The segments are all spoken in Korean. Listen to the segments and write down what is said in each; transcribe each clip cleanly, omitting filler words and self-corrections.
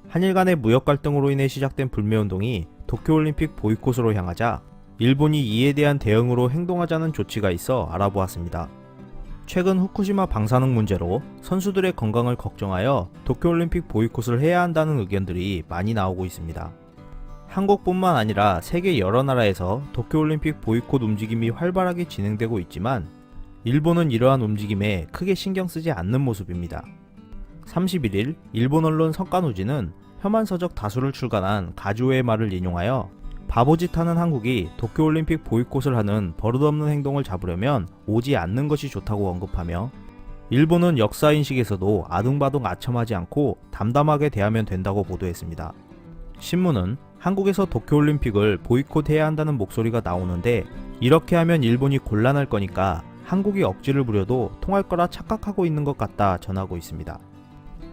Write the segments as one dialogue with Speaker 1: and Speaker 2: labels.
Speaker 1: 한일 간의 무역 갈등으로 인해 시작된 불매운동이 도쿄올림픽 보이콧으로 향하자 일본이 이에 대한 대응으로 행동하자는 조치가 있어 알아보았습니다. 최근 후쿠시마 방사능 문제로 선수들의 건강을 걱정하여 도쿄올림픽 보이콧을 해야 한다는 의견들이 많이 나오고 있습니다. 한국뿐만 아니라 세계 여러 나라에서 도쿄올림픽 보이콧 움직임이 활발하게 진행되고 있지만 일본은 이러한 움직임에 크게 신경 쓰지 않는 모습입니다. 31일 일본 언론 석가노지는 혐한서적 다수를 출간한 가주오의 말을 인용하여 바보짓하는 한국이 도쿄올림픽 보이콧을 하는 버릇없는 행동을 잡으려면 오지 않는 것이 좋다고 언급하며 일본은 역사인식에서도 아둥바둥 아첨하지 않고 담담하게 대하면 된다고 보도했습니다. 신문은 한국에서 도쿄올림픽을 보이콧해야 한다는 목소리가 나오는데 이렇게 하면 일본이 곤란할 거니까 한국이 억지를 부려도 통할 거라 착각하고 있는 것 같다 전하고 있습니다.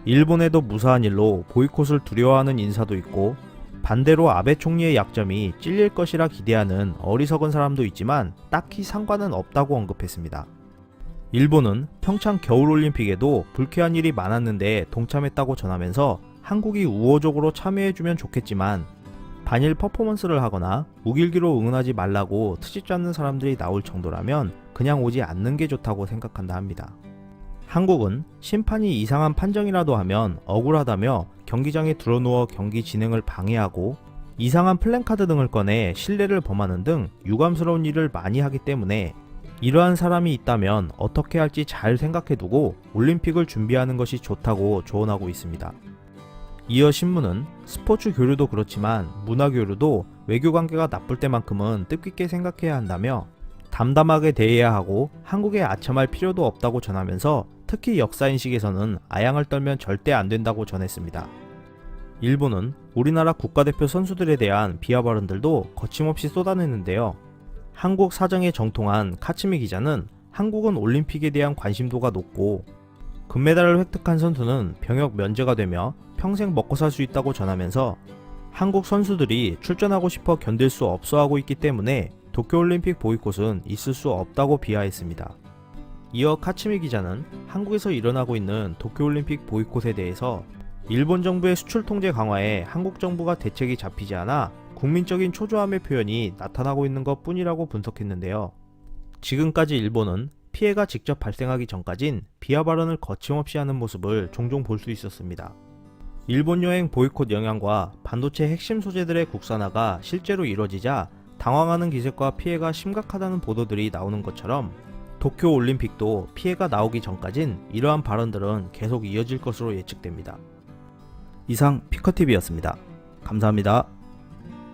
Speaker 1: 일본에도 무사한 일로 보이콧을 두려워하는 인사도 있고 반대로 아베 총리의 약점이 찔릴 것이라 기대하는 어리석은 사람도 있지만 딱히 상관은 없다고 언급했습니다. 일본은 평창 겨울올림픽에도 불쾌한 일이 많았는데 동참했다고 전하면서 한국이 우호적으로 참여해주면 좋겠지만 반일 퍼포먼스를 하거나 우길기로 응원하지 말라고 트집 잡는 사람들이 나올 정도라면 그냥 오지 않는 게 좋다고 생각한다 합니다. 한국은 심판이 이상한 판정이라도 하면 억울하다며 경기장에 드러누워 경기 진행을 방해하고 이상한 플랜카드 등을 꺼내 신뢰를 범하는 등 유감스러운 일을 많이 하기 때문에 이러한 사람이 있다면 어떻게 할지 잘 생각해두고 올림픽을 준비하는 것이 좋다고 조언하고 있습니다. 이어 신문은 스포츠 교류도 그렇지만 문화 교류도 외교 관계가 나쁠 때만큼은 뜻깊게 생각해야 한다며 담담하게 대해야 하고 한국에 아첨할 필요도 없다고 전하면서 특히 역사인식에서는 아양을 떨면 절대 안 된다고 전했습니다. 일본은 우리나라 국가대표 선수들에 대한 비하 발언들도 거침없이 쏟아냈는데요. 한국 사정에 정통한 카츠미 기자는 한국은 올림픽에 대한 관심도가 높고 금메달을 획득한 선수는 병역 면제가 되며 평생 먹고 살 수 있다고 전하면서 한국 선수들이 출전하고 싶어 견딜 수 없어 하고 있기 때문에 도쿄올림픽 보이콧은 있을 수 없다고 비하했습니다. 이어 카츠미 기자는 한국에서 일어나고 있는 도쿄올림픽 보이콧에 대해서 일본 정부의 수출 통제 강화에 한국 정부가 대책이 잡히지 않아 국민적인 초조함의 표현이 나타나고 있는 것 뿐이라고 분석했는데요. 지금까지 일본은 피해가 직접 발생하기 전까진 비하 발언을 거침없이 하는 모습을 종종 볼 수 있었습니다. 일본 여행 보이콧 영향과 반도체 핵심 소재들의 국산화가 실제로 이뤄지자 당황하는 기색과 피해가 심각하다는 보도들이 나오는 것처럼 도쿄올림픽도 피해가 나오기 전까진 이러한 발언들은 계속 이어질 것으로 예측됩니다. 이상 피커TV였습니다. 감사합니다.